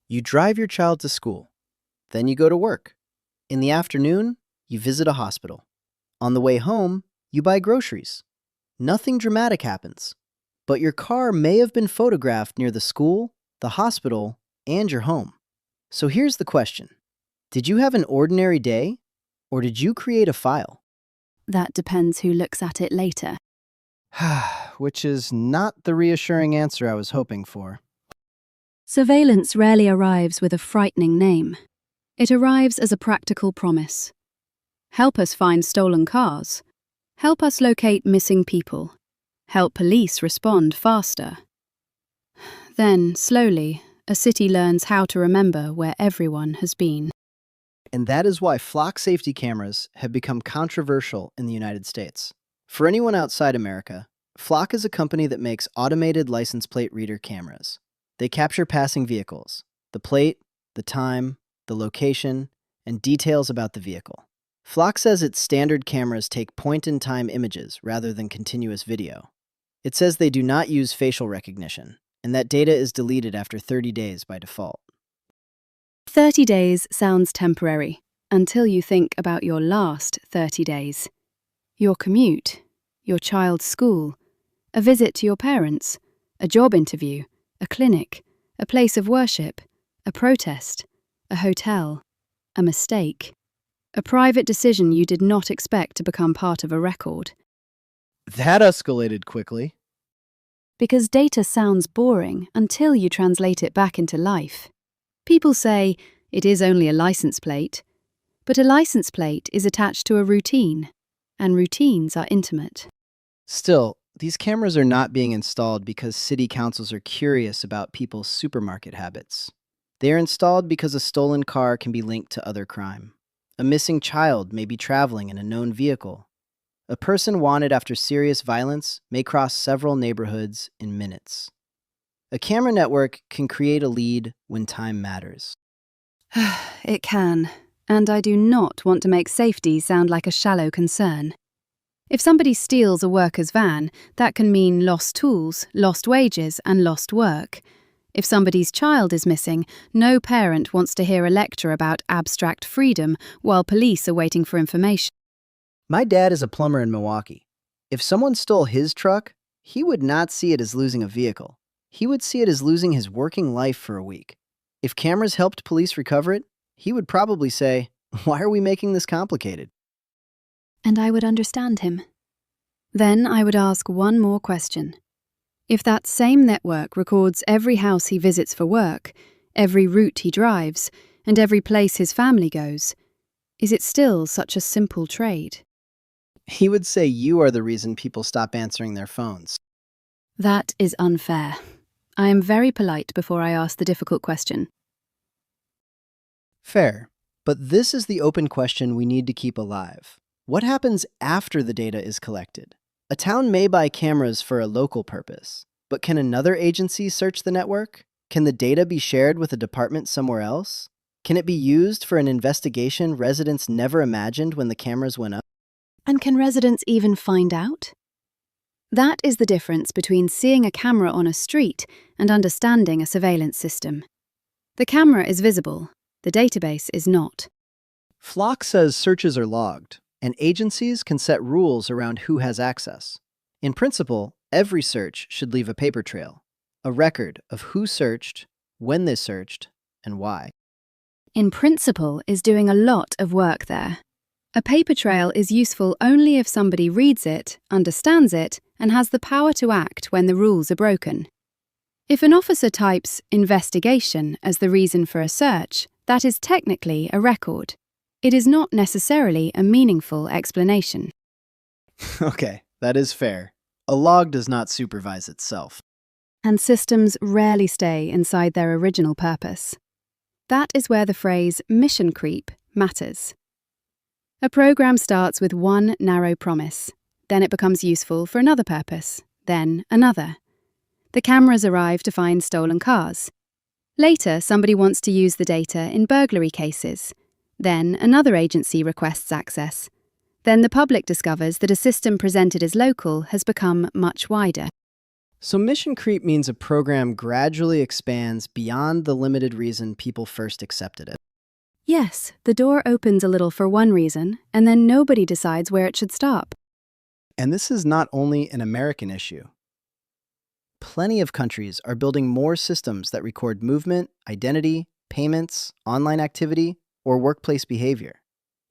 You drive your child to school. Then you go to work. In the afternoon, you visit a hospital. On the way home, you buy groceries. Nothing dramatic happens, but your car may have been photographed near the school, the hospital, and your home. So here's the question. Did you have an ordinary day, or did you create a file? That depends who looks at it later. Which is not the reassuring answer I was hoping for. Surveillance rarely arrives with a frightening name. It arrives as a practical promise. Help us find stolen cars. Help us locate missing people. Help police respond faster. Then, slowly, a city learns how to remember where everyone has been. And that is why flock safety cameras have become controversial in the United States. For anyone outside America, Flock is a company that makes automated license plate reader cameras. They capture passing vehicles, the plate, the time, the location, and details about the vehicle. Flock says its standard cameras take point-in-time images rather than continuous video. It says they do not use facial recognition, and that data is deleted after 30 days by default. 30 days sounds temporary, until you think about your last 30 days. Your commute, your child's school, a visit to your parents, a job interview, a clinic, a place of worship, a protest, a hotel, a mistake, a private decision you did not expect to become part of a record. That escalated quickly. Because data sounds boring until you translate it back into life. People say, it is only a license plate, but a license plate is attached to a routine, and routines are intimate. Still, these cameras are not being installed because city councils are curious about people's supermarket habits. They are installed because a stolen car can be linked to other crime. A missing child may be traveling in a known vehicle. A person wanted after serious violence may cross several neighborhoods in minutes. A camera network can create a lead when time matters. It can, and I do not want to make safety sound like a shallow concern. If somebody steals a worker's van, that can mean lost tools, lost wages, and lost work. If somebody's child is missing, no parent wants to hear a lecture about abstract freedom while police are waiting for information. My dad is a plumber in Milwaukee. If someone stole his truck, he would not see it as losing a vehicle. He would see it as losing his working life for a week. If cameras helped police recover it, he would probably say, "Why are we making this complicated?" And I would understand him. Then I would ask one more question. If that same network records every house he visits for work, every route he drives, and every place his family goes, is it still such a simple trade? He would say you are the reason people stop answering their phones. That is unfair. I am very polite before I ask the difficult question. Fair, but this is the open question we need to keep alive. What happens after the data is collected? A town may buy cameras for a local purpose, but can another agency search the network? Can the data be shared with a department somewhere else? Can it be used for an investigation residents never imagined when the cameras went up? And can residents even find out? That is the difference between seeing a camera on a street and understanding a surveillance system. The camera is visible, the database is not. Flock says searches are logged, and agencies can set rules around who has access. In principle, every search should leave a paper trail, a record of who searched, when they searched, and why. In principle is doing a lot of work there. A paper trail is useful only if somebody reads it, understands it, and has the power to act when the rules are broken. If an officer types "investigation" as the reason for a search, that is technically a record. It is not necessarily a meaningful explanation. Okay, that is fair. A log does not supervise itself. And systems rarely stay inside their original purpose. That is where the phrase mission creep matters. A program starts with one narrow promise, then it becomes useful for another purpose, then another. The cameras arrive to find stolen cars. Later, somebody wants to use the data in burglary cases. Then another agency requests access. Then the public discovers that a system presented as local has become much wider. So mission creep means a program gradually expands beyond the limited reason people first accepted it. Yes, the door opens a little for one reason, and then nobody decides where it should stop. And this is not only an American issue. Plenty of countries are building more systems that record movement, identity, payments, online activity, or workplace behavior.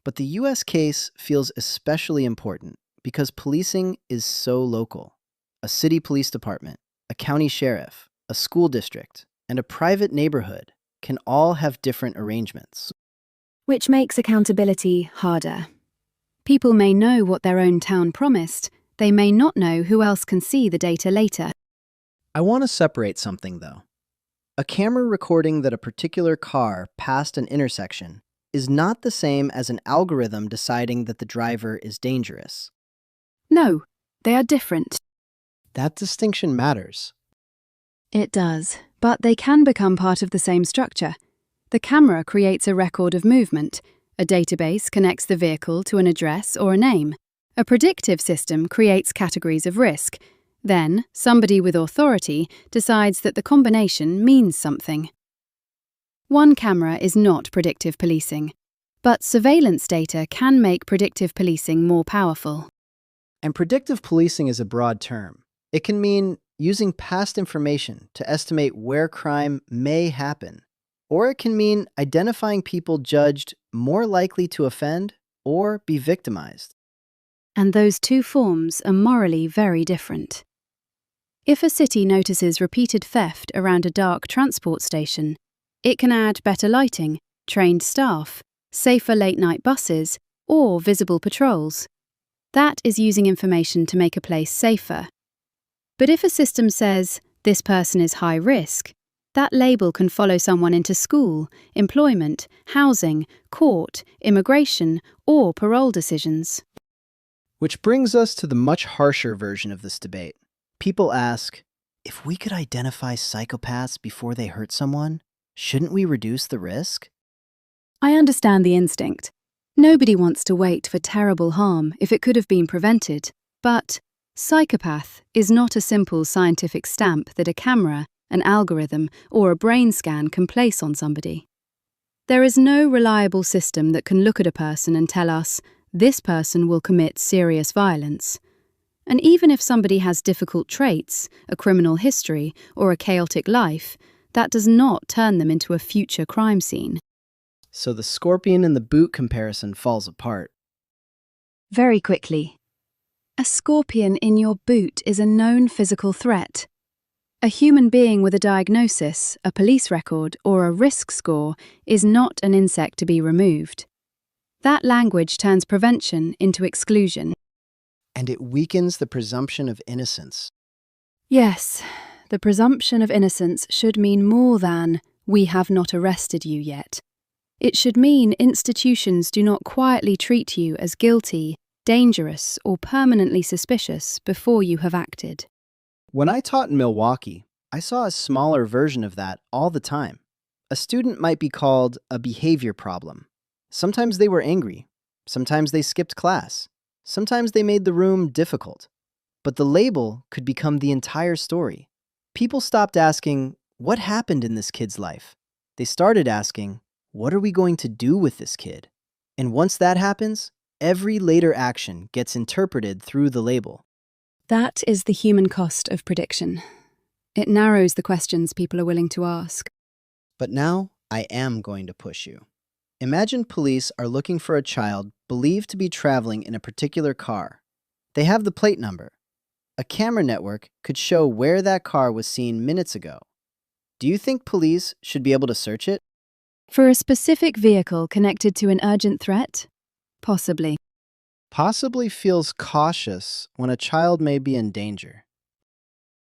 But the US case feels especially important because policing is so local. A city police department, a county sheriff, a school district, and a private neighborhood can all have different arrangements. Which makes accountability harder. People may know what their own town promised, they may not know who else can see the data later. I want to separate something, though. A camera recording that a particular car passed an intersection is not the same as an algorithm deciding that the driver is dangerous. No, they are different. That distinction matters. It does, but they can become part of the same structure. The camera creates a record of movement. A database connects the vehicle to an address or a name. A predictive system creates categories of risk. Then, somebody with authority decides that the combination means something. One camera is not predictive policing, but surveillance data can make predictive policing more powerful. And predictive policing is a broad term. It can mean using past information to estimate where crime may happen, or it can mean identifying people judged more likely to offend or be victimized. And those two forms are morally very different. If a city notices repeated theft around a dark transport station, it can add better lighting, trained staff, safer late-night buses, or visible patrols. That is using information to make a place safer. But if a system says, this person is high risk, that label can follow someone into school, employment, housing, court, immigration, or parole decisions. Which brings us to the much harsher version of this debate. People ask, if we could identify psychopaths before they hurt someone, shouldn't we reduce the risk? I understand the instinct. Nobody wants to wait for terrible harm if it could have been prevented. But psychopath is not a simple scientific stamp that a camera, an algorithm, or a brain scan can place on somebody. There is no reliable system that can look at a person and tell us, this person will commit serious violence. And even if somebody has difficult traits, a criminal history, or a chaotic life, that does not turn them into a future crime scene. So the scorpion in the boot comparison falls apart. Very quickly. A scorpion in your boot is a known physical threat. A human being with a diagnosis, a police record, or a risk score is not an insect to be removed. That language turns prevention into exclusion. And it weakens the presumption of innocence. Yes, the presumption of innocence should mean more than, we have not arrested you yet. It should mean institutions do not quietly treat you as guilty, dangerous, or permanently suspicious before you have acted. When I taught in Milwaukee, I saw a smaller version of that all the time. A student might be called a behavior problem. Sometimes they were angry. Sometimes they skipped class. Sometimes they made the room difficult. But the label could become the entire story. People stopped asking, what happened in this kid's life? They started asking, what are we going to do with this kid? And once that happens, every later action gets interpreted through the label. That is the human cost of prediction. It narrows the questions people are willing to ask. But now, I am going to push you. Imagine police are looking for a child believed to be traveling in a particular car. They have the plate number. A camera network could show where that car was seen minutes ago. Do you think police should be able to search it? For a specific vehicle connected to an urgent threat? Possibly. Possibly feels cautious when a child may be in danger.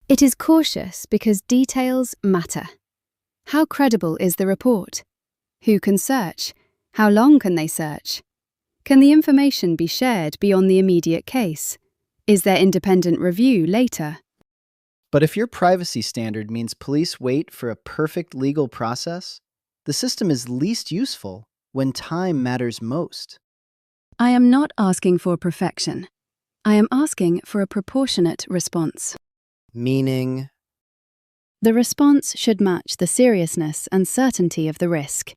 It is cautious because details matter. How credible is the report? Who can search? How long can they search? Can the information be shared beyond the immediate case? Is there independent review later? But if your privacy standard means police wait for a perfect legal process, the system is least useful when time matters most. I am not asking for perfection. I am asking for a proportionate response. Meaning, The response should match the seriousness and certainty of the risk.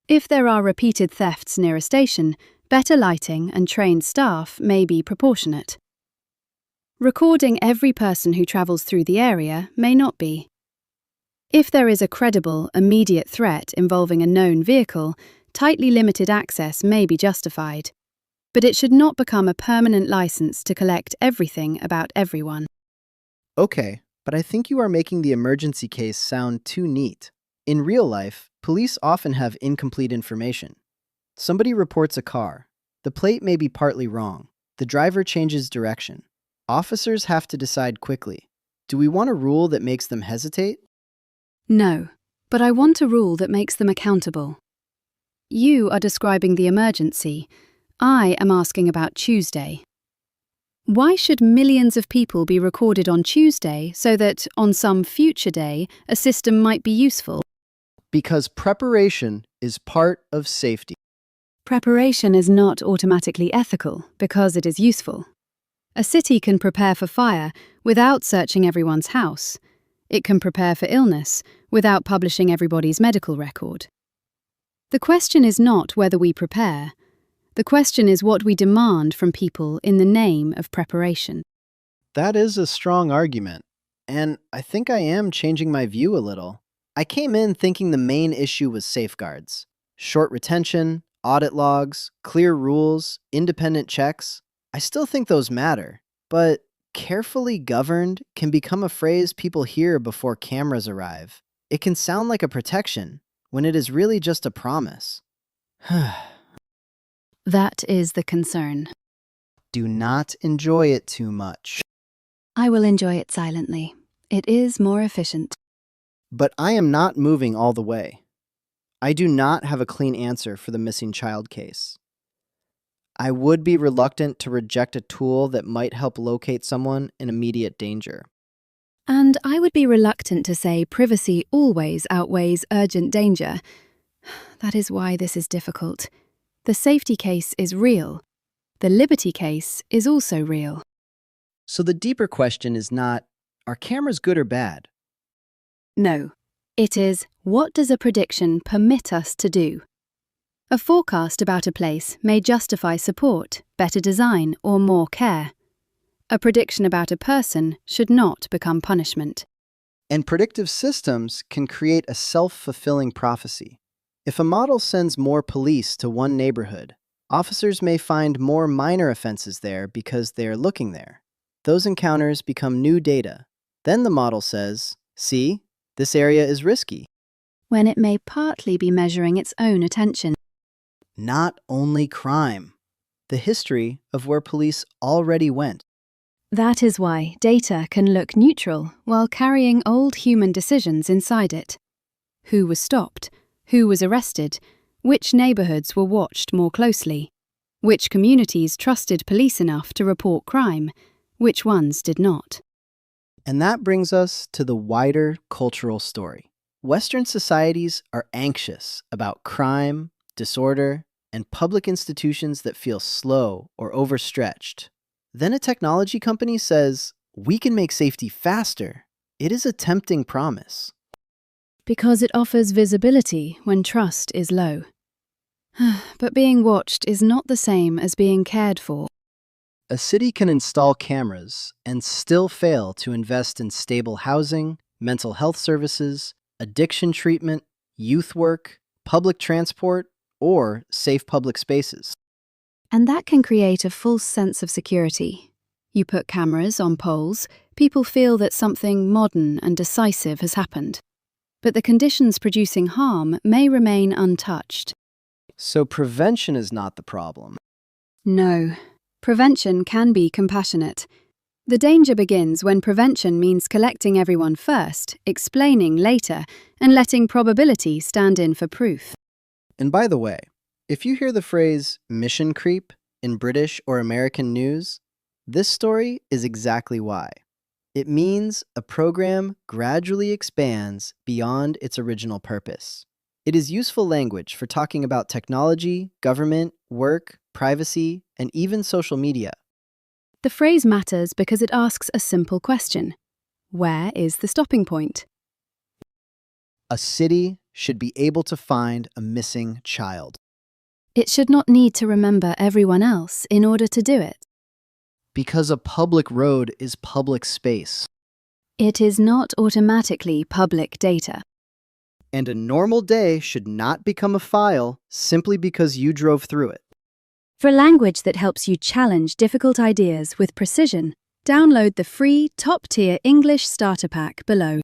If there are repeated thefts near a station, better lighting and trained staff may be proportionate. Recording every person who travels through the area may not be. If there is a credible, immediate threat involving a known vehicle, tightly limited access may be justified. But it should not become a permanent license to collect everything about everyone. okay, but I think you are making the emergency case sound too neat. In real life, police often have incomplete information. Somebody reports a car. The plate may be partly wrong. The driver changes direction. Officers have to decide quickly. Do we want a rule that makes them hesitate? No, but I want a rule that makes them accountable. You are describing the emergency. I am asking about Tuesday. Why should millions of people be recorded on Tuesday so that, on some future day, a system might be useful? Because preparation is part of safety. Preparation is not automatically ethical because it is useful. A city can prepare for fire without searching everyone's house. It can prepare for illness without publishing everybody's medical record. The question is not whether we prepare. The question is what we demand from people in the name of preparation. That is a strong argument, and I think I am changing my view a little. I came in thinking the main issue was safeguards. Short retention, audit logs, clear rules, independent checks. I still think those matter, but carefully governed can become a phrase people hear before cameras arrive. It can sound like a protection when it is really just a promise. That is the concern. Do not enjoy it too much. I will enjoy it silently. It is more efficient. But I am not moving all the way. I do not have a clean answer for the missing child case. I would be reluctant to reject a tool that might help locate someone in immediate danger. And I would be reluctant to say privacy always outweighs urgent danger. That is why this is difficult. The safety case is real. The liberty case is also real. So the deeper question is not, are cameras good or bad? No. It is, what does a prediction permit us to do? A forecast about a place may justify support, better design, or more care. A prediction about a person should not become punishment. And predictive systems can create a self-fulfilling prophecy. If a model sends more police to one neighborhood, officers may find more minor offenses there because they are looking there. Those encounters become new data. Then the model says, see, this area is risky. When it may partly be measuring its own attention. Not only crime, the history of where police already went. That is why data can look neutral while carrying old human decisions inside it. Who was stopped? Who was arrested? Which neighborhoods were watched more closely? Which communities trusted police enough to report crime? Which ones did not? And that brings us to the wider cultural story. Western societies are anxious about crime, disorder, and public institutions that feel slow or overstretched. Then a technology company says, we can make safety faster. It is a tempting promise. Because it offers visibility when trust is low. But being watched is not the same as being cared for. A city can install cameras and still fail to invest in stable housing, mental health services, addiction treatment, youth work, public transport, or safe public spaces. And that can create a false sense of security. You put cameras on poles, people feel that something modern and decisive has happened. But the conditions producing harm may remain untouched. So prevention is not the problem. No. Prevention can be compassionate. The danger begins when prevention means collecting everyone first, explaining later, and letting probability stand in for proof. And by the way, if you hear the phrase mission creep in British or American news, this story is exactly why. It means a program gradually expands beyond its original purpose. It is useful language for talking about technology, government, work, privacy, and even social media. The phrase matters because it asks a simple question. Where is the stopping point? A city should be able to find a missing child. It should not need to remember everyone else in order to do it. Because a public road is public space. It is not automatically public data. And a normal day should not become a file simply because you drove through it. For language that helps you challenge difficult ideas with precision, download the free top-tier English starter pack below.